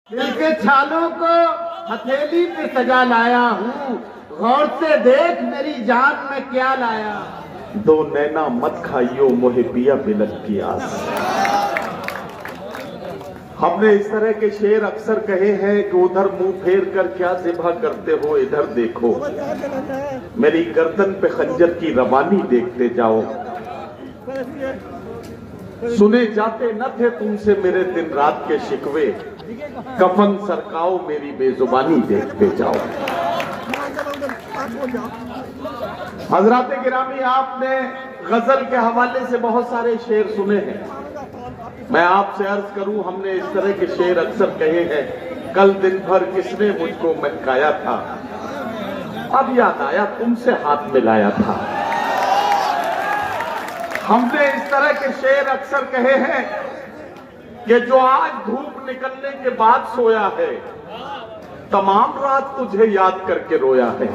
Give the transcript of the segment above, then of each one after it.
दिल के छालों को हथेली पे सजा लाया हूँ, गौर से देख मेरी जान में क्या लाया। दो नैना मत खाइयो मोहे पिया मिलन की आस। हमने इस तरह के शेर अक्सर कहे हैं कि उधर मुंह फेर कर क्या ज़िबा करते हो, इधर देखो मेरी गर्दन पे खंजर की रवानी देखते जाओ। सुने जाते न थे तुमसे मेरे दिन रात के शिकवे, कफन सरकाओ मेरी बेजुबानी देखते जाओ। हजरात गिरामी, आपने गजल के हवाले से बहुत सारे शेर सुने हैं। मैं आपसे अर्ज करूं, हमने इस तरह के शेर अक्सर कहे हैं। कल दिन भर किसने मुझको महकाया था, अब याद आया तुमसे हाथ मिलाया था। हमने इस तरह के शेर अक्सर कहे हैं कि जो आज धूप निकलने के बाद सोया है, तमाम रात तुझे याद करके रोया है।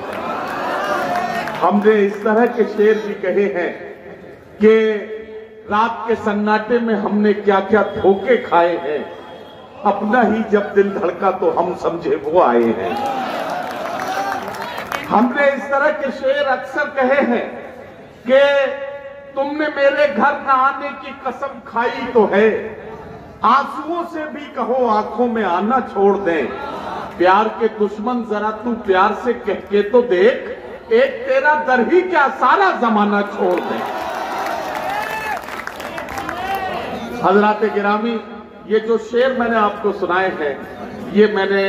हमने इस तरह के शेर भी कहे हैं कि रात के सन्नाटे में हमने क्या क्या धोखे खाए हैं, अपना ही जब दिल धड़का तो हम समझे वो आए हैं। हमने इस तरह के शेर अक्सर कहे हैं कि तुमने मेरे घर न आने की कसम खाई तो है, आंसुओं से भी कहो आंखों में आना छोड़ दें। प्यार के दुश्मन जरा तू प्यार से कह के तो देख, एक तेरा दर ही क्या सारा जमाना छोड़ दे। हजरात गिरामी, ये जो शेर मैंने आपको सुनाए हैं, ये मैंने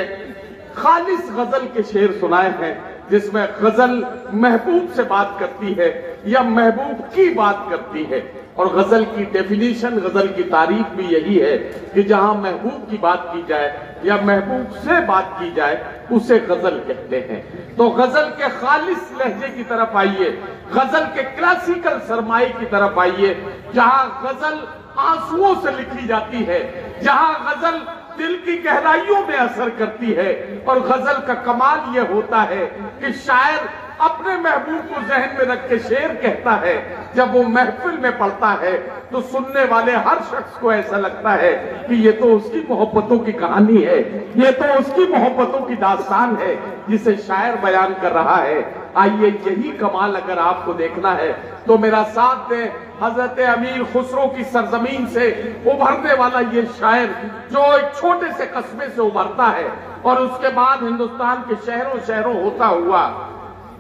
खालिस गजल के शेर सुनाए हैं, जिसमें गजल महबूब से बात करती है या महबूब की बात करती है। और गजल की डेफिनेशन, गजल की तारीफ भी यही है कि जहां महबूब की बात की जाए या महबूब से बात की जाए, उसे गजल कहते हैं। तो गजल के खालिस लहजे की तरफ आइए, गजल के क्लासिकल सरमाए की तरफ आइए, जहां गजल आंसुओं से लिखी जाती है, जहां गजल दिल की गहराइयों में असर करती है। और गजल का कमाल यह होता है कि शायर अपने महबूब को जहन में रख के शेर कहता है। जब वो महफिल में पढ़ता है तो सुनने वाले हर शख्स को ऐसा लगता है कि ये तो उसकी मोहब्बतों की कहानी है, ये तो उसकी मोहब्बतों की दास्तान है जिसे शायर बयान कर रहा है। आइए, यही कमाल अगर आपको देखना है तो मेरा साथ दें हजरत अमीर खुसरो की सरजमीन से उभरने वाला ये शायर, जो एक छोटे से कस्बे से उभरता है और उसके बाद हिंदुस्तान के शहरों शहरों होता हुआ,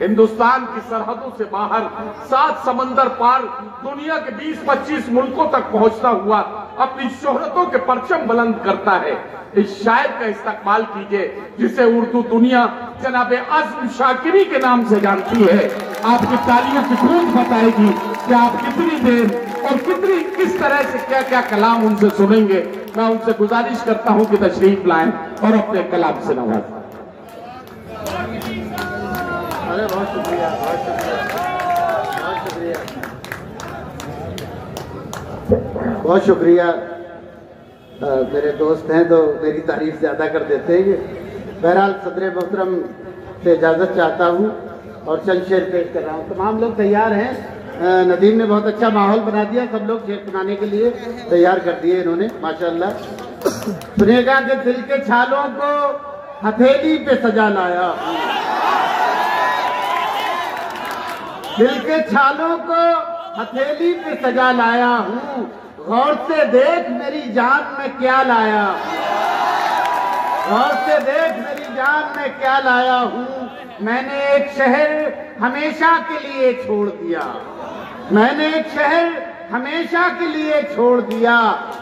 हिंदुस्तान की सरहदों से बाहर 7 समंदर पार दुनिया के 20-25 मुल्कों तक पहुंचता हुआ अपनी शोहरतों के परचम बुलंद करता है। इस शायर का इस्तकबाल कीजिए जिसे उर्दू दुनिया जनाबे अज़्म शाकिरी के नाम से जानती है। आपकी तालियों की गूंज बताएगी कि आप कितनी देर और किस तरह से क्या क्या कलाम उनसे सुनेंगे। मैं उनसे गुजारिश करता हूं कि तशरीफ लाएं और अपने कलाम से नवाजें। अरे बहुत शुक्रिया, बहुत शुक्रिया, बहुत शुक्रिया, बहुत शुक्रिया। मेरे दोस्त हैं तो मेरी तारीफ ज्यादा कर देते हैं। बहरहाल सदर मोहतरम से इजाज़त चाहता हूँ और चंद शेर पेश कर रहा हूँ। तमाम लोग तैयार हैं। नदीम ने बहुत अच्छा माहौल बना दिया, सब लोग शेर सुनाने के लिए तैयार कर दिए इन्होंने, माशाअल्लाह। सुनिएगा कि दिल के छालों को हथेली पे सजा लाया, दिल के छालों को हथेली पे सजा लाया हूँ, गौर से देख मेरी जान में क्या लाया, गौर से देख मेरी जान में क्या लाया हूँ। मैंने एक शहर हमेशा के लिए छोड़ दिया, मैंने एक शहर हमेशा के लिए छोड़ दिया,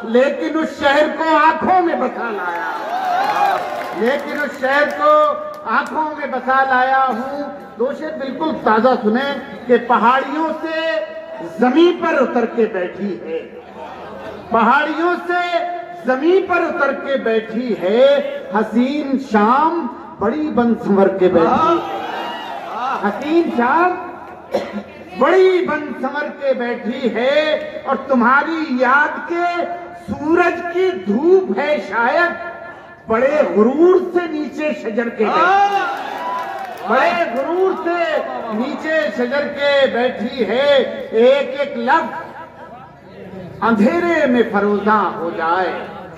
लेकिन उस शहर को आंखों में बसा लाया, लेकिन उस शहर को आंखों में बसा लाया हूँ। दो शेर बिल्कुल ताजा सुने कि पहाड़ियों से जमीन पर उतर के बैठी है, पहाड़ियों से जमीन पर उतर के बैठी है, हसीन शाम बड़ी बन संवर के बैठी, हसीन शाम बड़ी बन संवर के बैठी है। और तुम्हारी याद के सूरज की धूप है शायद, बड़े गुरूर से नीचे शजर के बैठी, बड़े गुरूर से नीचे शजर के बैठी है। एक एक लफ्ज अंधेरे में फरोजा हो जाए,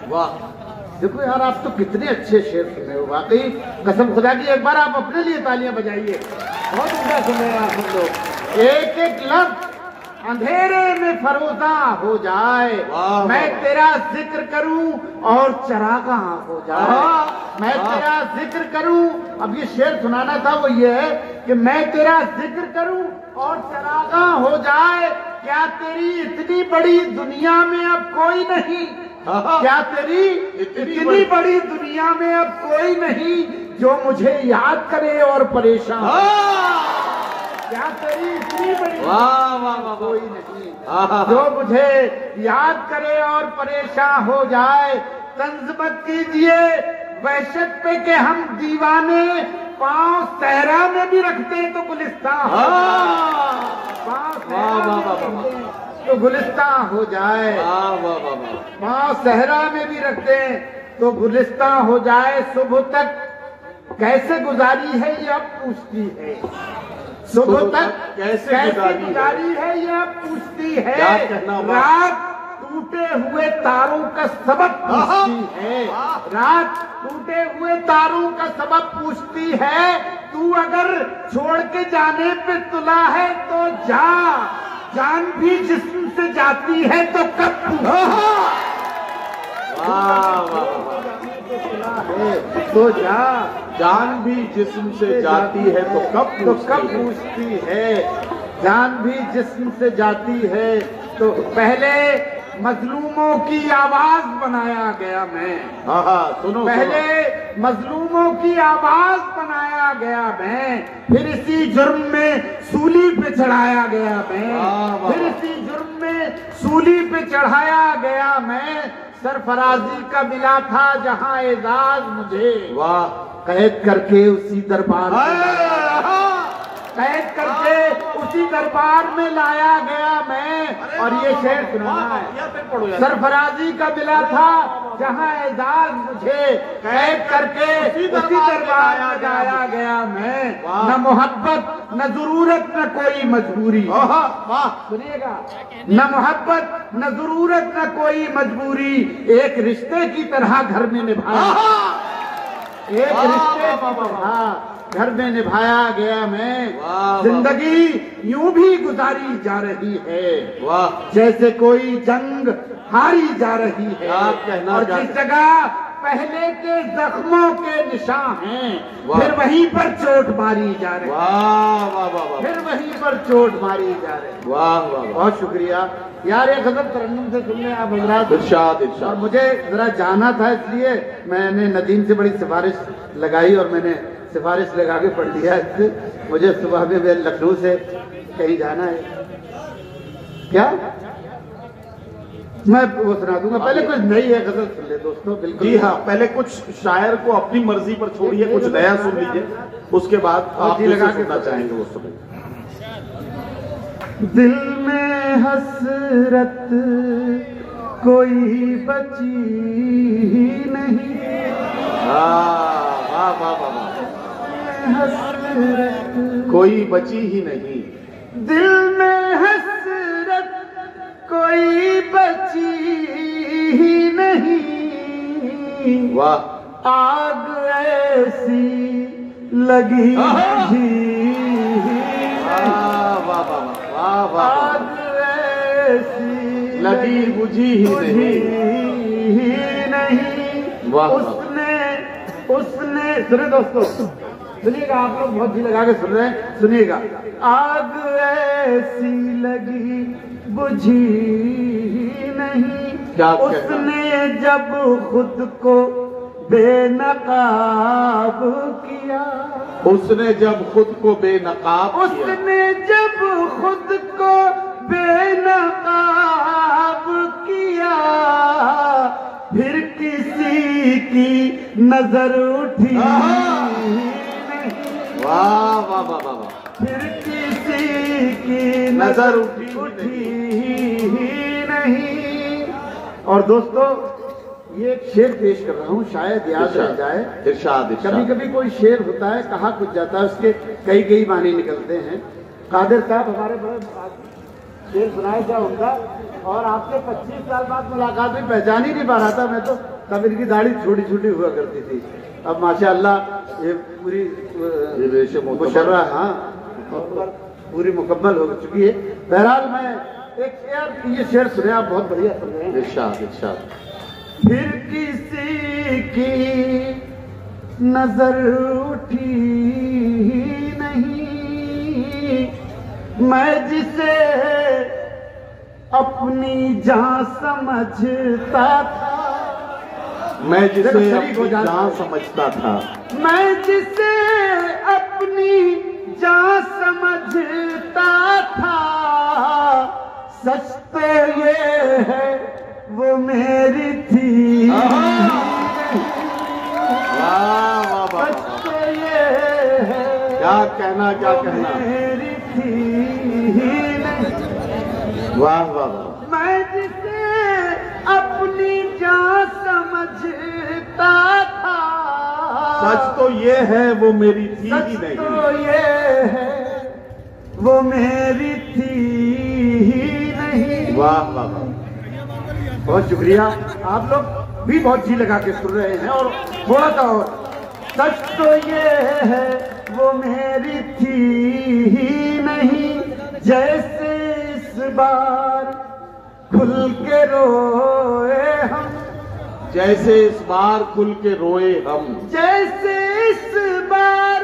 वाह देखो यार, आप तो कितने अच्छे शेर सुने हो, वाकई कसम खुदा की। एक बार आप अपने लिए तालियां बजाइए, बहुत उम्दा सुने आप हम लोग। एक एक लफ्ज अंधेरे में फरोजा हो जाए, मैं तेरा जिक्र करूं और चरागा हो जाए। मैं तेरा जिक्र करूं, अब ये शेर सुनाना था वो ये है कि मैं तेरा जिक्र करूं और चरागा हो जाए। क्या तेरी इतनी बड़ी दुनिया में अब कोई नहीं, क्या तेरी इतनी बड़ी दुनिया में अब कोई नहीं जो मुझे याद करे और परेशान। क्या तेरी इतनी बड़ी कोई नहीं जो मुझे याद करे और परेशान हो जाए। तंज मत कीजिए वहशत पे के हम दीवाने, पांव सहरा में भी रखते हैं तो गुलिस्तान, तो गुलिस्तान हो जाए। पांव सहरा में भी रखते हैं तो गुलिस्तान हो जाए। सुबह तक कैसे गुजारी है ये अब पूछती है, सुबह तक कैसे गुजारी है ये अब पूछती है। रात टूटे हुए तारों का सबब पूछती है, रात टूटे हुए तारों का सबब पूछती है। तू अगर छोड़ के जाने पे तुला है तो जा, जान भी जिस्म से जाती है तो कब तो जा, जान भी जिस्म से जाती है तो कब पूछती है। जान भी जिस्म से जाती है तो पहले मजलूमों की आवाज बनाया गया मैं। सुनो, पहले मजलूमों की आवाज बनाया गया मैं, फिर इसी जुर्म में सूली पे चढ़ाया गया मैं, फिर इसी जुर्म में सूली पे चढ़ाया गया मैं। सरफराजी का मिला था जहां एजाज मुझे, वाह, कैद करके उसी दरबार कैद करके उसी दरबार में लाया गया मैं। और ये शेर सुनाना है। सरफराजी का मिला था जहां एजाज मुझे, कैद करके उसी दरबार में लाया गया मैं। न मोहब्बत न जरूरत न कोई मजबूरी, सुनिएगा, न मोहब्बत न जरूरत न कोई मजबूरी, एक रिश्ते की तरह घर में निभाया, एक रिश्ते की तरह घर में निभाया गया मैं। जिंदगी यूं भी गुजारी जा रही है, वाह, जैसे कोई जंग हारी जा रही है। और जिस जगह पहले के जख्मों के निशान हैं, फिर वहीं पर चोट मारी जा रही है, फिर वहीं पर चोट मारी जा रही है। वाह वाह, बहुत शुक्रिया यार। ये गजल तरन्नुम से सुनने आप हजरात, इरशाद इरशाद। और मुझे जरा जाना था, इसलिए मैंने नदीम से बड़ी सिफारिश लगाई और मैंने सिफारिश लगा के पढ़ लिया इससे। मुझे सुबह में लखनऊ से कहीं जाना है, क्या मैं वो सुना दूंगा। पहले कुछ नई है गजल सुन ले दोस्तों, बिल्कुल। जी हाँ, पहले कुछ शायर को अपनी मर्जी पर छोड़िए, कुछ नया सुन लीजिए, उसके बाद आप लगा के सुनना चाहेंगे वो सुनिए। दिल में हसरत कोई बची नहीं, हसरत कोई बची ही नहीं, दिल में हसरत कोई बची ही नहीं। वाह, आग ऐसी लगी आग ऐसी लगी बुझी ही नहीं। वाह, उसने सुने दोस्तों, सुनिएगा, आप लोग बहुत जी लगा के सुन रहे हैं, सुनिएगा। आग ऐसी लगी बुझी नहीं, उसने जब खुद को बेनकाब किया, उसने जब खुद को बेनकाब किया, उसने जब खुद को बेनकाब किया, फिर किसी की नजर उठी नहीं, वाह वाह वाह वाह, फिर किसी की नजर उठी ही नहीं। और दोस्तों, ये एक शेर पेश कर रहा हूँ, शायद याद रह जाए। इरशाद इरशाद। कभी कभी कोई शेर होता है, कहा कुछ जाता है, उसके कई कई माने निकलते हैं। कादिर साहब हमारे बड़े शेर सुनाए था उनका, और आपसे 25 साल बाद मुलाकात में पहचान ही नहीं पा रहा था मैं तो। तब इनकी दाढ़ी छोटी छोटी हुआ करती थी। अब माशाअल्लाह ये पूरी मुशर्रा, हाँ, पूरी मुकम्मल हो चुकी है। बहरहाल मैं एक यार ये शेर सुने, आप बहुत बढ़िया सुन रहे हैं। इरशाद इरशाद। फिर किसी की नजर उठी नहीं, मैं जिसे अपनी जान समझता था, मैं जिसे अपनी जान समझता था, मैं जिसे अपनी जान समझता था, सच तो ये है वो मेरी थी। सच तो ये है, क्या कहना क्या कहना, मेरी थी। वाह वाह वाह। मैं जिसे अपनी जान समझता था, सच तो ये है वो मेरी थी ही नहीं। तो ये है वो मेरी थी ही नहीं। वाह वाह वाह, बहुत शुक्रिया। आप लोग भी बहुत जी लगा के सुन रहे हैं, और थोड़ा सा और। सच तो ये है वो मेरी थी ही नहीं, जैसे इस बार खुल के रोए हम, जैसे इस बार खुल के रोए हम, जैसे इस बार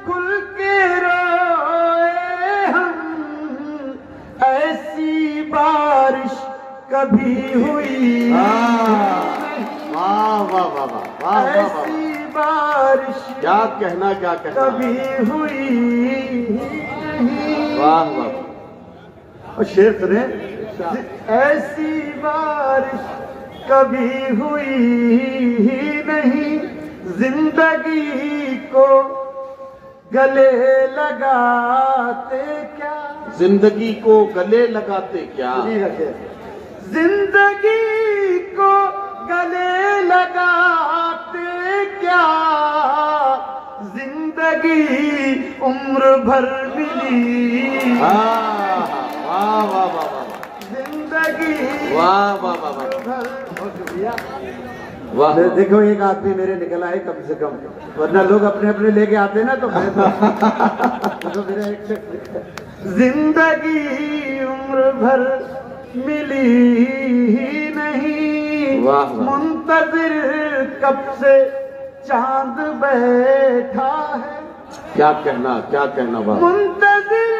खुल के रोए हम, ऐसी बारिश कभी हुई। वाह वाह वाह वाह वाह, ऐसी बारिश क्या कहना क्या कहना, कभी हुई नहीं। वाह वाह। और शेर सुने, ऐसी बारिश कभी हुई ही नहीं, जिंदगी को गले लगाते क्या, जिंदगी को गले लगाते क्या, जिंदगी को गले लगाते क्या, जिंदगी उम्र भर मिली। वाह वाह वाह वाह, जिंदगी वाह वाह वाह वाह, बहुत शुक्रिया। वाह। देखो एक आदमी मेरे निकला है कम से कम, वरना लोग अपने अपने लेके आते ना तो मैं तो मेरा एक जिंदगी उम्र भर मिली ही नहीं। वाह वाह। मुंतजिर कब से चांद बैठा है, क्या कहना क्या कहना, वाह। मुंतजिर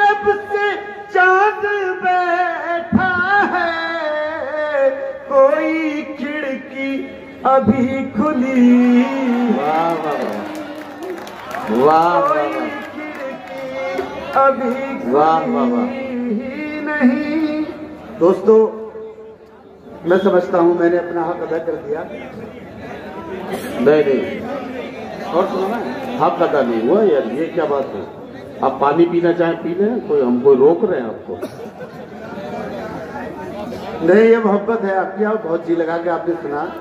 कब से चांद बैठा है, कोई खिड़की अभी खुली। वाह वाह वाह, वाह कोई वाह, खिड़की अभी वाह वाह वाह। खुली ही नहीं। दोस्तों, मैं समझता हूं मैंने अपना हक अदा कर दिया। नहीं नहीं, और सुनो ना, हक अदा नहीं हुआ यार, ये क्या बात है। आप पानी पीना चाहें पी लें, कोई हमको रोक रहे हैं आपको? नहीं, ये मोहब्बत है आपकी, आप बहुत जी लगा के आपने सुना।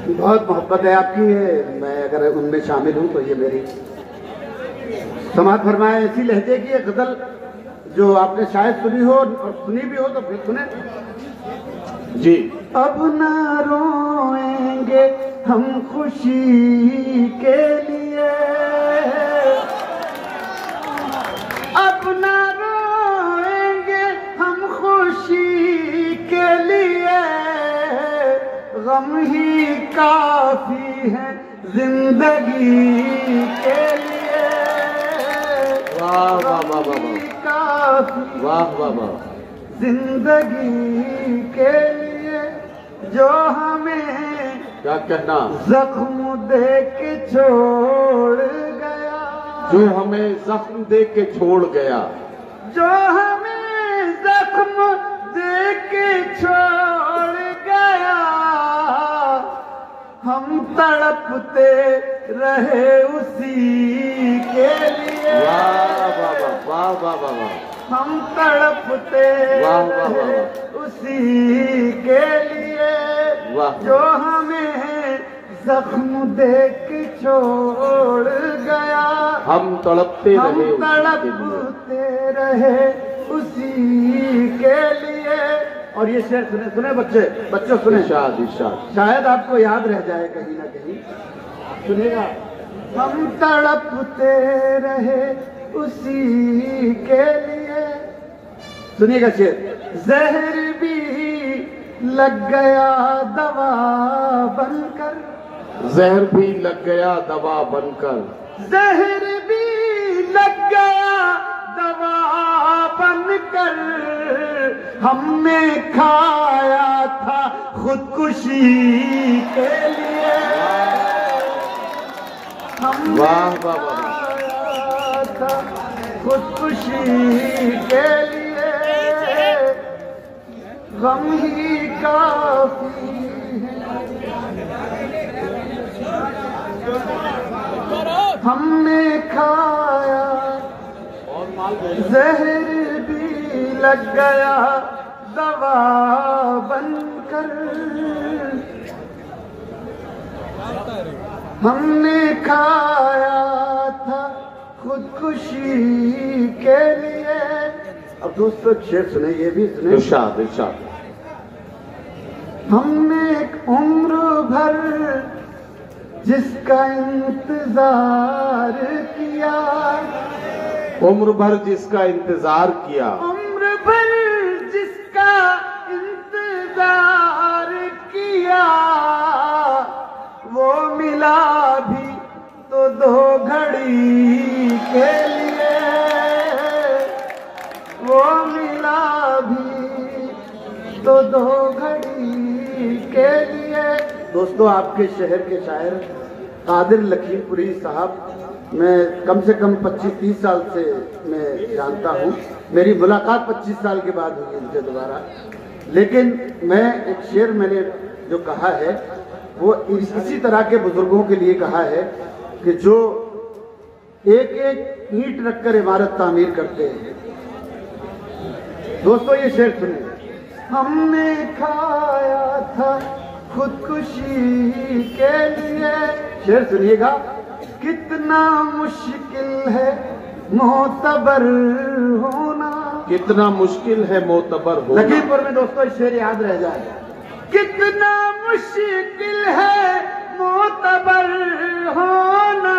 बहुत मोहब्बत है आपकी, मैं अगर उनमें शामिल हूं तो ये मेरी समाज फरमाए ऐसी लहजे की एक गजल जो आपने शायद सुनी हो, और सुनी भी हो तो फिर सुने जी। अब ना रोएंगे हम खुशी के लिए, अब ना रोएंगे हम खुशी के लिए, गम ही काफी है जिंदगी के लिए। वाह वाह वाह वाह वाह, काफी वाह वाह वाह, जिंदगी के लिए, जो हमें क्या कहना, जख्म दे के छोड़ गया, जो हमें जख्म दे के छोड़ गया, जो हमें जख्म दे के छोड़ गया, हम तड़पते रहे उसी के लिए। वाह वाह वाह वाह वाह वाह वाह, हम तड़पते वाह वाह वाह रहे वाह, उसी के लिए, वाह। जो हमें जख्म दे के छोड़ गया, हम तड़पते हम रहे उसी के लिए। तड़पते रहे उसी के लिए। और ये शेर सुने सुने बच्चों सुने, इरशाद इरशाद। शायद आपको याद रह जाए कहीं ना कहीं, सुनिएगा। हम तड़पते रहे उसी के लिए, सुनिएगा शेर। जहर भी लग गया दवा बनकर, जहर भी लग गया दवा बनकर, जहर भी लग गया दवा बनकर, हमने खाया था खुदकुशी के लिए। हमने वाह वाह वाह। खाया था खुदकुशी के लिए, गम ही काफी हमने खाया, जहर भी लग गया दवा बनकर, हमने खाया था खुदकुशी के लिए। अब दोस्तों शेर सुने, ये भी सुने। इरशाद इरशाद। हमने एक उम्र भर जिसका इंतजार किया, उम्र भर जिसका इंतजार किया, उम्र भर जिसका इंतजार किया, वो मिला भी तो 2 घड़ी के लिए, वो मिला भी तो 2 घड़ी के लिए। दोस्तों आपके शहर के शायर कादिर लखीमपुरी साहब, मैं कम से कम 25-30 साल से मैं जानता हूँ। मेरी मुलाकात 25 साल के बाद हुई इनसे दोबारा। लेकिन मैं एक शेर मैंने जो कहा है वो इसी तरह के बुजुर्गों के लिए कहा है कि जो एक एक ईंट रखकर इमारत तामीर करते हैं। दोस्तों ये शेर सुनिए। हमने खाया था खुदकुशी के लिए, शेर सुनिएगा। कितना मुश्किल है मोतबर होना, कितना मुश्किल है मोतबर होना। लखीमपुर में दोस्तों शेर याद रह जाए। कितना मुश्किल है मोतबर होना,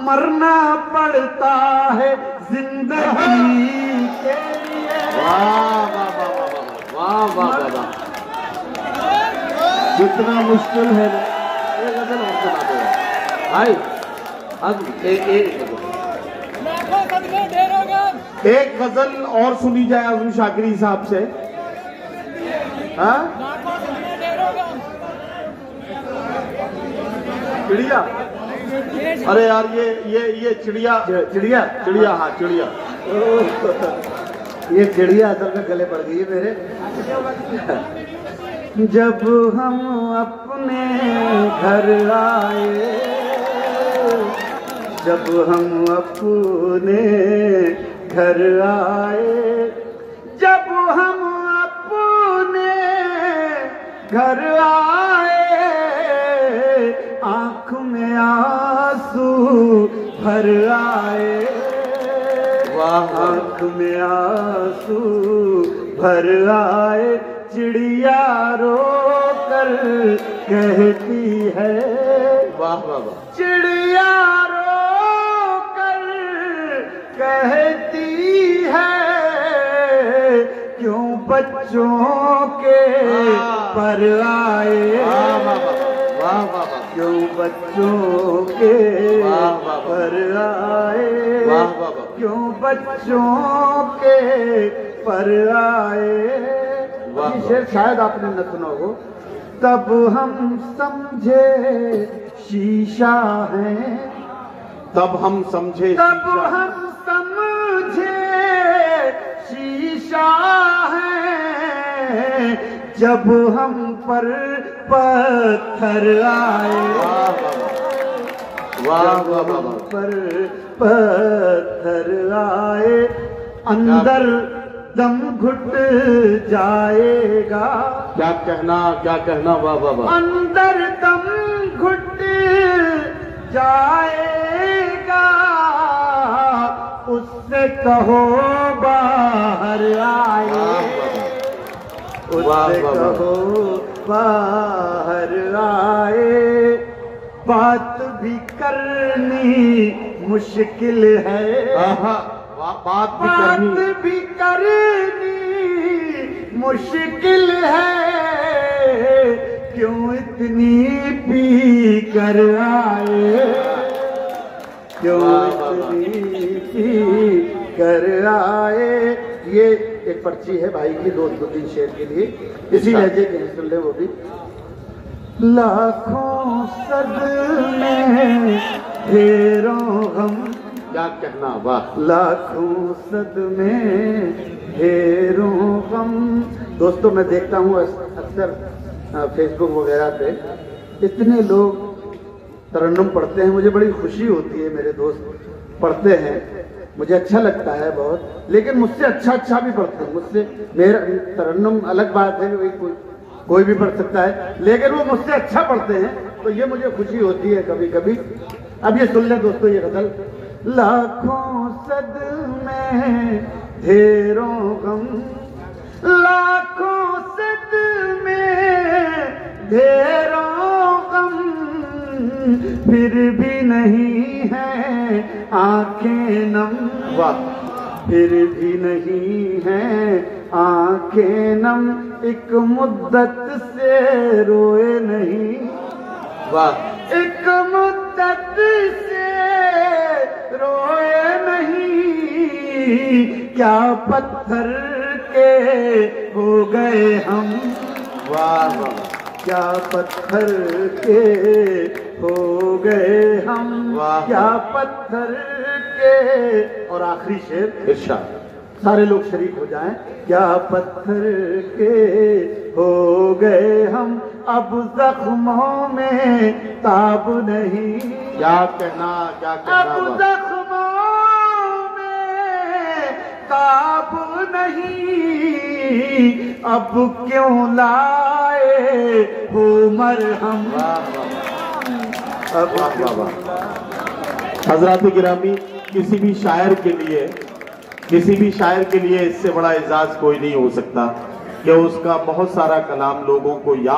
मरना पड़ता है जिंदगी के लिए। वाह वाह वाह वाह वाह वाह वाह वाह। कितना मुश्किल है। एक गजल और सुना दो भाई। अब एक गजल और सुनी जाए आजम शाकिरी साहब से। हाँ चिड़िया, अरे यार ये चिड़िया चिड़िया चिड़िया, हाँ चिड़िया। ये चिड़िया असल में गले पड़ गई है मेरे। जब हम अपने घर आए, जब हम अपने घर आए, जब हम अपने घर आए, आँख में आंसू भर आए, आँख में आंसू भर आए। चिड़िया रो कर कहती है, वाह वाह वाह। चिड़िया रो कर कहती है, क्यों बच्चों के पर आए, वाह वाह वाह। क्यों बच्चों के पर आए, वाह वाह वाह। क्यों बच्चों के पर आए। ये शेर शायद आपने न सुना हो। तब हम समझे शीशा है, तब हम समझे, तब हम समझे शीशा है, जब हम पर पत्थर आए, वाह जब वाह हम वाह। पर पत्थर आए, अंदर दम घुट जाएगा, क्या कहना वाह वाह वाह। अंदर दम घुट जाएगा, उस उससे कहो बाहर आए, उससे कहो बाहर आए, बात भी करनी मुश्किल है, बात भी करनी मुश्किल है, क्यों इतनी पी कर आए, क्यों इतनी पी कर आए। ये एक पर्ची है भाई की, दो तीन शेर के लिए, इसी लहजे के हैं, सुन ले वो भी। लाखों सदमे ढेरों गम, क्या कहना, वाह। लाखों सदमे ढेरों गम। दोस्तों मैं देखता हूँ अक्सर फेसबुक वगैरह पे इतने लोग तरन्नुम पढ़ते हैं, मुझे बड़ी खुशी होती है, मेरे दोस्त पढ़ते हैं, मुझे अच्छा लगता है बहुत, लेकिन मुझसे अच्छा भी पढ़ते हैं। मुझसे मेरा तरन्नुम अलग बात है, कोई भी पढ़ सकता है, लेकिन वो मुझसे अच्छा पढ़ते हैं, तो ये मुझे खुशी होती है कभी कभी। अब ये सुन ले दोस्तों ये गजल। लाखों सदमे ढेरों गम, लाखों सदमे ढेरों गम, फिर भी नहीं है आंखें नम, वाह, फिर भी नहीं है आंखें नम, एक मुद्दत से रोए नहीं, वाह, एक मुद्दत से रोए नहीं, क्या पत्थर के हो गए हम, वाह वाह, क्या पत्थर के हो गए हम, वाह, क्या पत्थर के। और आखिरी शेर, इरशाद, सारे लोग शरीक हो जाएं। क्या पत्थर के हो गए हम, अब जख्मों में ताब नहीं, क्या कहना, क्या कहना, अब जख्मों में ताब नहीं, अब क्यों लाए हो मरहम, अब हजरात गिरामी, किसी भी शायर के लिए इससे बड़ा एजाज कोई नहीं हो सकता कि उसका बहुत सारा कलाम लोगों को याद